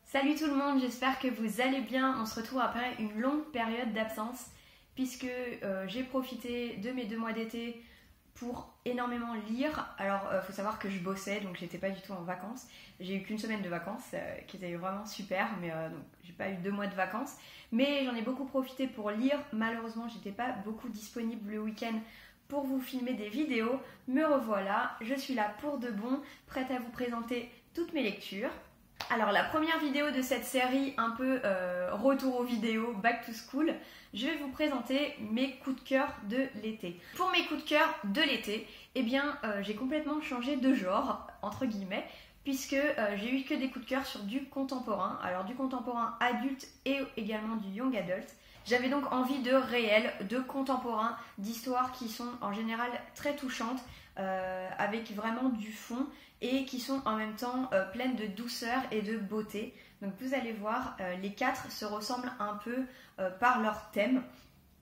Salut tout le monde, j'espère que vous allez bien. On se retrouve après une longue période d'absence puisque j'ai profité de mes 2 mois d'été pour énormément lire. Alors faut savoir que je bossais donc j'étais pas du tout en vacances. J'ai eu qu'une semaine de vacances qui était vraiment super, mais donc j'ai pas eu 2 mois de vacances. Mais j'en ai beaucoup profité pour lire. Malheureusement j'étais pas beaucoup disponible le week-end pour vous filmer des vidéos. Me revoilà, je suis là pour de bon, prête à vous présenter toutes mes lectures. Alors la première vidéo de cette série, un peu retour aux vidéos, back to school, je vais vous présenter mes coups de cœur de l'été. Pour mes coups de cœur de l'été, eh bien j'ai complètement changé de genre, entre guillemets, puisque j'ai eu que des coups de cœur sur du contemporain, alors du contemporain adulte et également du young adult. J'avais donc envie de réel, de contemporain, d'histoires qui sont en général très touchantes, avec vraiment du fond et qui sont en même temps pleines de douceur et de beauté. Donc vous allez voir, les 4 se ressemblent un peu par leur thème,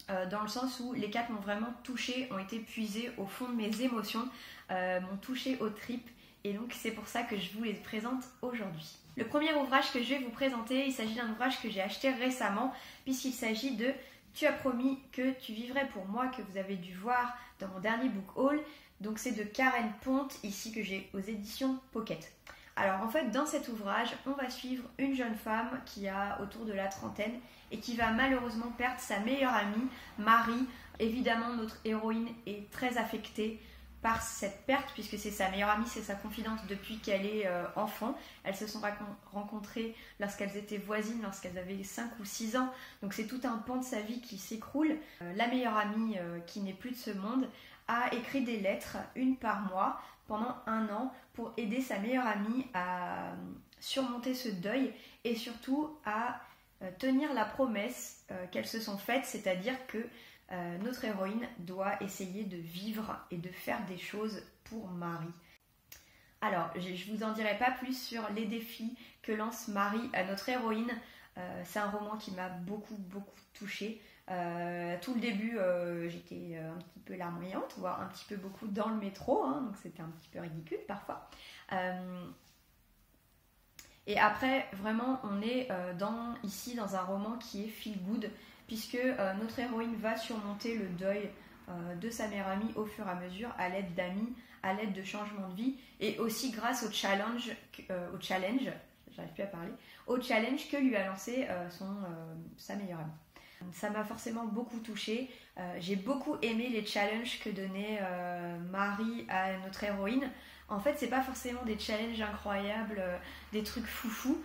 dans le sens où les 4 m'ont vraiment touchée, ont été puisés au fond de mes émotions, m'ont touchée aux tripes, et donc c'est pour ça que je vous les présente aujourd'hui. Le premier ouvrage que je vais vous présenter, il s'agit d'un ouvrage que j'ai acheté récemment, puisqu'il s'agit de « Tu as promis que tu vivrais pour moi » que vous avez dû voir dans mon dernier book haul. Donc c'est de Karen Pont, ici que j'ai aux éditions Pocket. Alors en fait dans cet ouvrage, on va suivre une jeune femme qui a autour de la trentaine et qui va malheureusement perdre sa meilleure amie, Marie. Évidemment notre héroïne est très affectée par cette perte puisque c'est sa meilleure amie, c'est sa confidente depuis qu'elle est enfant. Elles se sont rencontrées lorsqu'elles étaient voisines, lorsqu'elles avaient 5 ou 6 ans. Donc c'est tout un pan de sa vie qui s'écroule. La meilleure amie qui n'est plus de ce monde a écrit des lettres, une par mois, pendant 1 an, pour aider sa meilleure amie à surmonter ce deuil et surtout à tenir la promesse qu'elles se sont faites, c'est-à-dire que notre héroïne doit essayer de vivre et de faire des choses pour Marie. Alors, je ne vous en dirai pas plus sur les défis que lance Marie à notre héroïne. C'est un roman qui m'a beaucoup touchée. Tout le début, j'étais un petit peu larmoyante, voire un petit peu beaucoup dans le métro, hein, donc c'était un petit peu ridicule parfois. Et après, vraiment, on est ici dans un roman qui est feel good, puisque notre héroïne va surmonter le deuil de sa meilleure amie au fur et à mesure, à l'aide d'amis, à l'aide de changements de vie, et aussi grâce au challenge j'arrive plus à parler, au challenge que lui a lancé sa meilleure amie. Ça m'a forcément beaucoup touchée. J'ai beaucoup aimé les challenges que donnait Marie à notre héroïne. En fait, c'est pas forcément des challenges incroyables, des trucs foufou.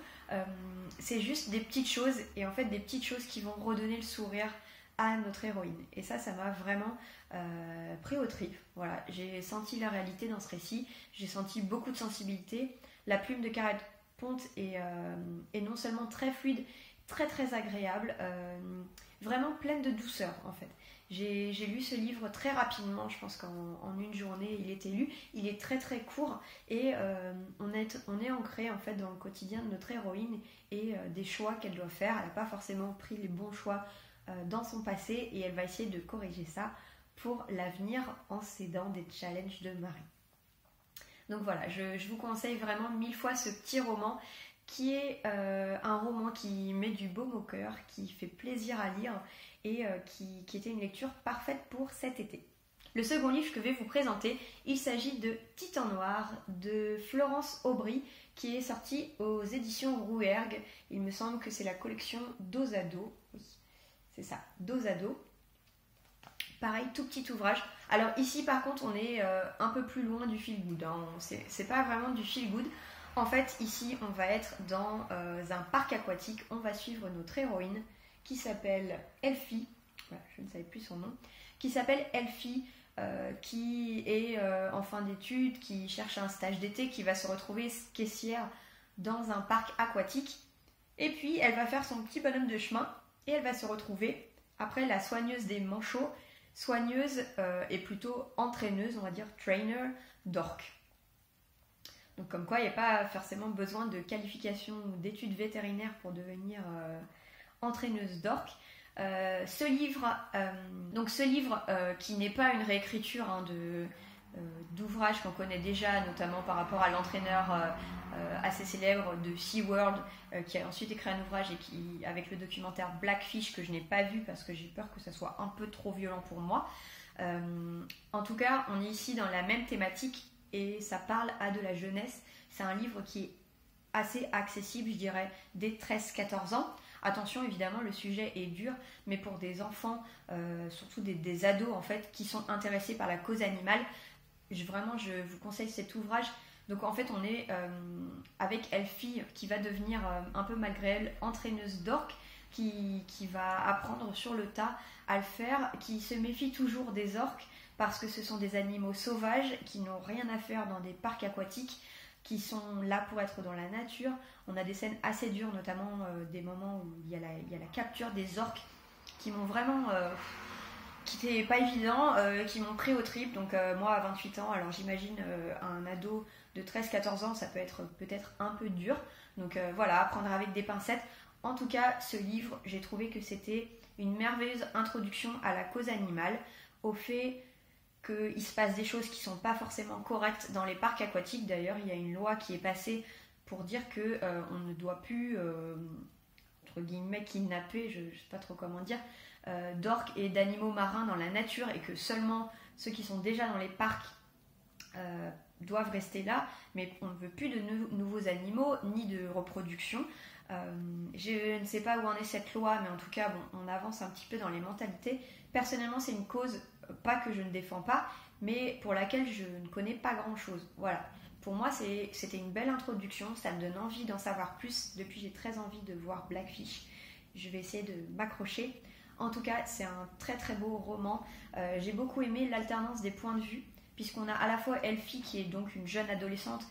C'est juste des petites choses, et en fait des petites choses qui vont redonner le sourire à notre héroïne. Et ça m'a vraiment pris aux tripes. Voilà, j'ai senti la réalité dans ce récit. J'ai senti beaucoup de sensibilité. La plume de Karen Pont est non seulement très fluide, très agréable, vraiment pleine de douceur en fait. J'ai lu ce livre très rapidement, je pense qu'en une journée il était lu. Il est très court et on est ancré en fait dans le quotidien de notre héroïne et des choix qu'elle doit faire. Elle n'a pas forcément pris les bons choix dans son passé et elle va essayer de corriger ça pour l'avenir en s'aidant des challenges de Marie. Donc voilà, je vous conseille vraiment 1000 fois ce petit roman qui est un roman qui met du baume au cœur, qui fait plaisir à lire et qui était une lecture parfaite pour cet été. Le second livre que je vais vous présenter, il s'agit de Titan Noir de Florence Aubry qui est sorti aux éditions Rouergue. Il me semble que c'est la collection Dosado. Oui, c'est ça, Dosado. Pareil, tout petit ouvrage. Alors ici par contre on est un peu plus loin du feel good, hein. C'est pas vraiment du feel good. En fait, ici, on va être dans un parc aquatique. On va suivre notre héroïne qui s'appelle Elfie. Voilà, je ne savais plus son nom. Qui s'appelle Elfie, qui est en fin d'études, qui cherche un stage d'été, qui va se retrouver caissière dans un parc aquatique. Et puis, elle va faire son petit bonhomme de chemin et elle va se retrouver, après la soigneuse des manchots, soigneuse et plutôt entraîneuse, on va dire trainer d'orques. Donc comme quoi, il n'y a pas forcément besoin de qualification ou d'études vétérinaires pour devenir entraîneuse d'orques. Ce livre qui n'est pas une réécriture hein, d'ouvrages qu'on connaît déjà, notamment par rapport à l'entraîneur assez célèbre de SeaWorld, qui a ensuite écrit un ouvrage avec le documentaire Blackfish, que je n'ai pas vu parce que j'ai peur que ça soit un peu trop violent pour moi. En tout cas, on est ici dans la même thématique et ça parle à de la jeunesse. C'est un livre qui est assez accessible, je dirais, dès 13-14 ans. Attention, évidemment, le sujet est dur, mais pour des enfants, surtout des ados en fait, qui sont intéressés par la cause animale, je vous conseille cet ouvrage. Donc en fait, on est avec Elfie qui va devenir un peu malgré elle entraîneuse d'orques, qui va apprendre sur le tas à le faire, qui se méfie toujours des orques parce que ce sont des animaux sauvages qui n'ont rien à faire dans des parcs aquatiques, qui sont là pour être dans la nature. On a des scènes assez dures, notamment des moments où il y a la capture des orques qui m'ont vraiment... qui n'étaient pas évidents, qui m'ont pris au trip. Donc moi à 28 ans, alors j'imagine un ado de 13-14 ans, ça peut être peut-être un peu dur. Donc voilà, prendre avec des pincettes. En tout cas, ce livre, j'ai trouvé que c'était une merveilleuse introduction à la cause animale, au fait qu'il se passe des choses qui ne sont pas forcément correctes dans les parcs aquatiques. D'ailleurs, il y a une loi qui est passée pour dire qu'on ne doit plus, entre guillemets, kidnapper, je ne sais pas trop comment dire, d'orques et d'animaux marins dans la nature, et que seulement ceux qui sont déjà dans les parcs doivent rester là, mais on ne veut plus de nouveaux animaux ni de reproduction. Je ne sais pas où en est cette loi, mais en tout cas, bon, on avance un petit peu dans les mentalités. Personnellement, c'est une cause, pas que je ne défends pas, mais pour laquelle je ne connais pas grand-chose. Voilà. Pour moi, c'était une belle introduction, ça me donne envie d'en savoir plus. Depuis, j'ai très envie de voir Blackfish. Je vais essayer de m'accrocher. En tout cas, c'est un très très beau roman. J'ai beaucoup aimé l'alternance des points de vue, puisqu'on a à la fois Elfie, qui est donc une jeune adolescente,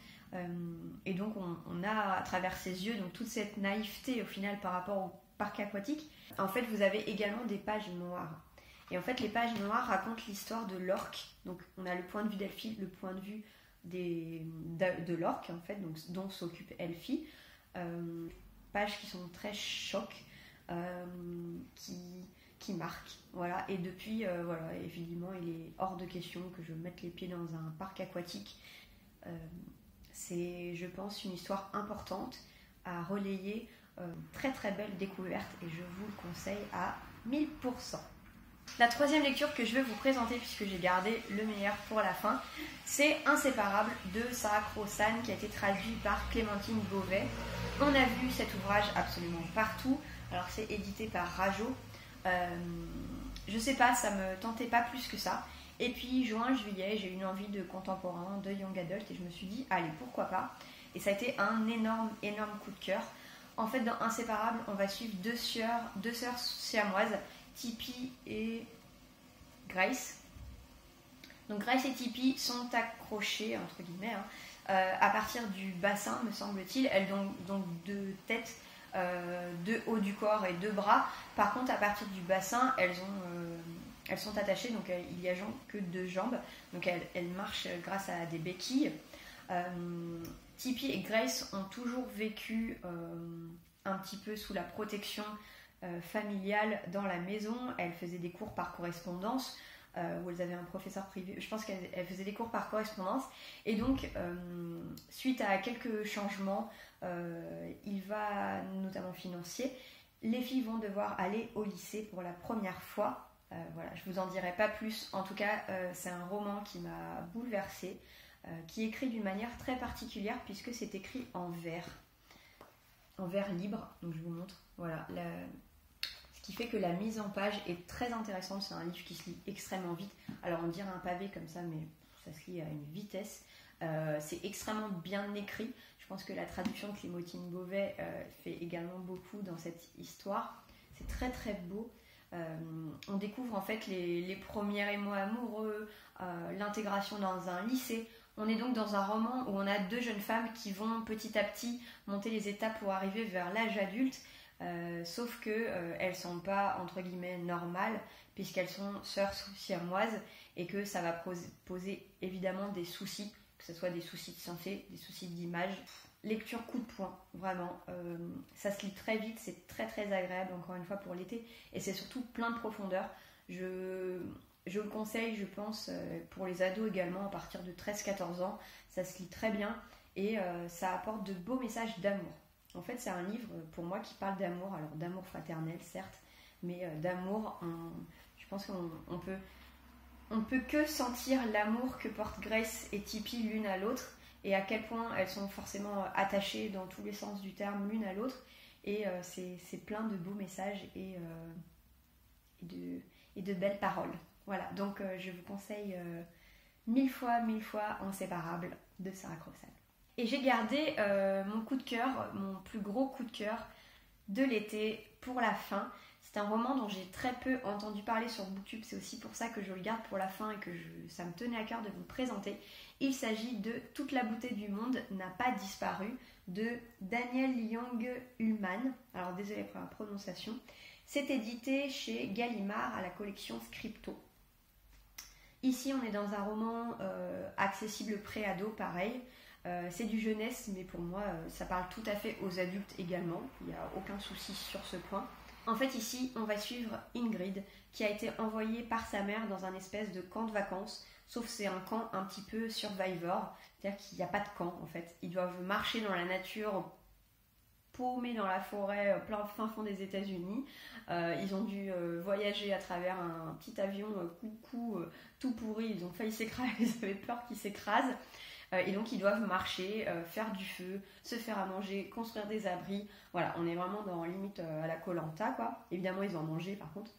et donc on a à travers ses yeux donc toute cette naïveté au final par rapport au parc aquatique. En fait, vous avez également des pages noires. Et en fait, les pages noires racontent l'histoire de l'orque. Donc on a le point de vue d'Elfie, le point de vue de l'orque, en fait, donc, dont s'occupe Elfie. Pages qui sont très chocs, qui marquent. Voilà. Et depuis, voilà, évidemment, il est hors de question que je mette les pieds dans un parc aquatique. C'est, je pense, une histoire importante à relayer, très très belle découverte, et je vous le conseille à 1000%. La troisième lecture que je vais vous présenter, puisque j'ai gardé le meilleur pour la fin, c'est Inséparable de Sarah Crossan, qui a été traduit par Clémentine Beauvais. On a vu cet ouvrage absolument partout. Alors c'est édité par Rajo. Je sais pas, ça me tentait pas plus que ça. Et puis juin, juillet, j'ai eu une envie de contemporain, de young adult, et je me suis dit allez, pourquoi pas. Et ça a été un énorme coup de cœur. En fait, dans Inséparable, on va suivre deux sœurs siamoises, Tippi et Grace. Donc Grace et Tippi sont accrochées, entre guillemets, à partir du bassin, me semble-t-il. Elles ont donc deux têtes, deux hauts du corps et deux bras. Par contre, à partir du bassin, elles sont attachées, donc il n'y a que deux jambes. Donc elles marchent grâce à des béquilles. Tippi et Grace ont toujours vécu un petit peu sous la protection familiale dans la maison. Elles faisaient des cours par correspondance, où elles avaient un professeur privé. Je pense qu'elles faisaient des cours par correspondance. Et donc, suite à quelques changements, il va notamment financier, les filles vont devoir aller au lycée pour la première fois. Voilà, je vous en dirai pas plus. En tout cas, c'est un roman qui m'a bouleversée, qui est écrit d'une manière très particulière, puisque c'est écrit en vers libre. Donc je vous montre. Voilà, ce qui fait que la mise en page est très intéressante. C'est un livre qui se lit extrêmement vite. Alors on dirait un pavé comme ça, mais ça se lit à une vitesse. C'est extrêmement bien écrit. Je pense que la traduction de Clémentine Beauvais fait également beaucoup dans cette histoire. C'est très très beau. On découvre en fait les premiers émois amoureux, l'intégration dans un lycée. On est donc dans un roman où on a deux jeunes femmes qui vont petit à petit monter les étapes pour arriver vers l'âge adulte, sauf que elles sont pas entre guillemets normales, puisqu'elles sont sœurs siamoises, et que ça va poser évidemment des soucis, que ce soit des soucis de santé, des soucis d'image. Lecture coup de poing, vraiment. Ça se lit très vite, c'est très très agréable, encore une fois, pour l'été, et c'est surtout plein de profondeur. je le conseille, je pense, pour les ados également, à partir de 13-14 ans. Ça se lit très bien et ça apporte de beaux messages d'amour. En fait, c'est un livre, pour moi, qui parle d'amour. Alors, d'amour fraternel, certes, mais d'amour, je pense qu'on peut... On ne peut que sentir l'amour que portent Grace et Tippi l'une à l'autre et à quel point elles sont forcément attachées dans tous les sens du terme l'une à l'autre. Et c'est plein de beaux messages et de belles paroles. Voilà, donc je vous conseille mille fois Inséparables de Sarah Crossall. Et j'ai gardé mon coup de cœur, mon plus gros coup de cœur de l'été pour la fin. C'est un roman dont j'ai très peu entendu parler sur Booktube, c'est aussi pour ça que je le garde pour la fin et que ça me tenait à cœur de vous le présenter. Il s'agit de Toute la beauté du monde n'a pas disparu de Daniel Young Ullman. Alors désolée pour la prononciation. C'est édité chez Gallimard à la collection Scripto. Ici on est dans un roman accessible pré-ado, pareil. C'est du jeunesse, mais pour moi ça parle tout à fait aux adultes également. Il n'y a aucun souci sur ce point. En fait, ici, on va suivre Ingrid, qui a été envoyée par sa mère dans un espèce de camp de vacances, sauf que c'est un camp un petit peu Survivor, c'est-à-dire qu'il n'y a pas de camp, en fait. Ils doivent marcher dans la nature, paumés dans la forêt, plein fin fond des États-Unis. Ils ont dû voyager à travers un petit avion coucou tout pourri, ils ont failli s'écraser, ils avaient peur qu'il s'écrase. Et donc ils doivent marcher, faire du feu, se faire à manger, construire des abris. Voilà, on est vraiment dans limite à la Koh-Lanta, quoi. Évidemment, ils ont à manger par contre.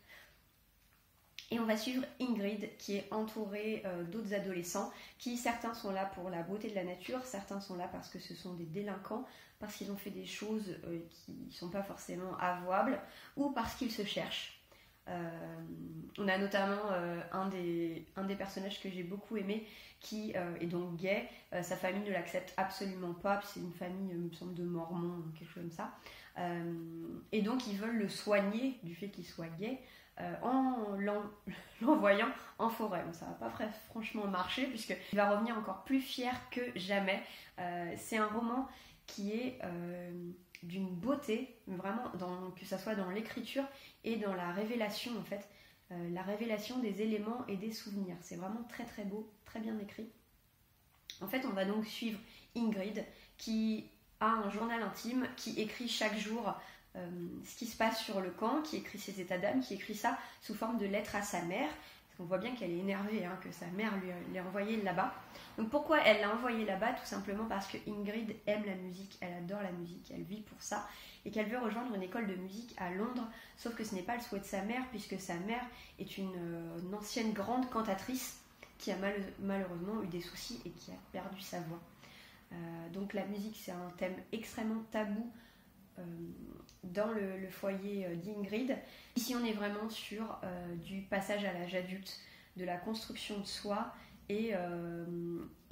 Et on va suivre Ingrid qui est entourée d'autres adolescents qui, certains sont là pour la beauté de la nature, certains sont là parce que ce sont des délinquants, parce qu'ils ont fait des choses qui ne sont pas forcément avouables ou parce qu'ils se cherchent. On a notamment un des personnages que j'ai beaucoup aimé qui est donc gay. Sa famille ne l'accepte absolument pas, c'est une famille, il me semble, de mormons, quelque chose comme ça. Et donc ils veulent le soigner du fait qu'il soit gay en l'envoyant en forêt. Bon, ça va pas franchement marcher puisqu'il va revenir encore plus fier que jamais. C'est un roman qui est d'une beauté, vraiment, que ça soit dans l'écriture et dans la révélation en fait, la révélation des éléments et des souvenirs. C'est vraiment très très beau, très bien écrit. En fait, on va donc suivre Ingrid qui a un journal intime, qui écrit chaque jour ce qui se passe sur le camp, qui écrit ses états d'âme, qui écrit ça sous forme de lettre à sa mère. On voit bien qu'elle est énervée, hein, que sa mère lui a envoyé là-bas. Donc pourquoi elle l'a envoyé là-bas? Tout simplement parce que Ingrid aime la musique, elle adore la musique, elle vit pour ça et qu'elle veut rejoindre une école de musique à Londres, sauf que ce n'est pas le souhait de sa mère puisque sa mère est une ancienne grande cantatrice qui a malheureusement eu des soucis et qui a perdu sa voix. Donc la musique, c'est un thème extrêmement tabou dans le foyer d'Ingrid. Ici on est vraiment sur du passage à l'âge adulte, de la construction de soi et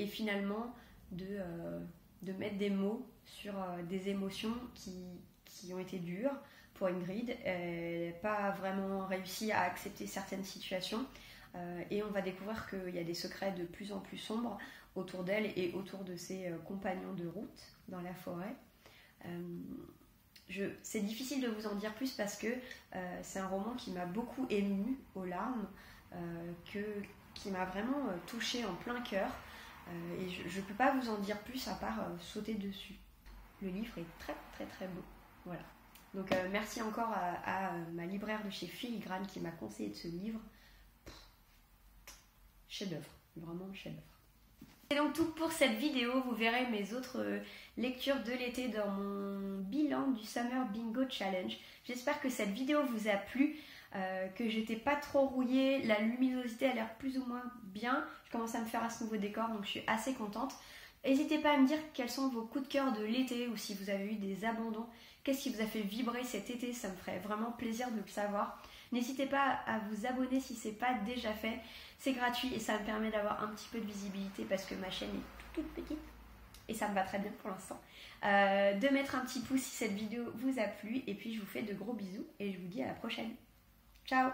finalement de mettre des mots sur des émotions qui ont été dures pour Ingrid. Elle n'a pas vraiment réussi à accepter certaines situations et on va découvrir qu'il y a des secrets de plus en plus sombres autour d'elle et autour de ses compagnons de route dans la forêt. C'est difficile de vous en dire plus parce que c'est un roman qui m'a beaucoup émue aux larmes, qui m'a vraiment touchée en plein cœur et je ne peux pas vous en dire plus à part sauter dessus. Le livre est très très très beau. Voilà. Donc merci encore à ma libraire de chez Filigrane qui m'a conseillé de ce livre. Chef-d'œuvre, vraiment chef-d'œuvre. C'est donc tout pour cette vidéo. Vous verrez mes autres lectures de l'été dans mon bilan du Summer Bingo Challenge. J'espère que cette vidéo vous a plu, que j'étais pas trop rouillée, la luminosité a l'air plus ou moins bien. Je commence à me faire à ce nouveau décor, donc je suis assez contente. N'hésitez pas à me dire quels sont vos coups de cœur de l'été ou si vous avez eu des abandons. Qu'est-ce qui vous a fait vibrer cet été? Ça me ferait vraiment plaisir de le savoir. N'hésitez pas à vous abonner si ce n'est pas déjà fait. C'est gratuit et ça me permet d'avoir un petit peu de visibilité parce que ma chaîne est toute petite et ça me va très bien pour l'instant. De mettre un petit pouce si cette vidéo vous a plu et puis je vous fais de gros bisous et je vous dis à la prochaine. Ciao!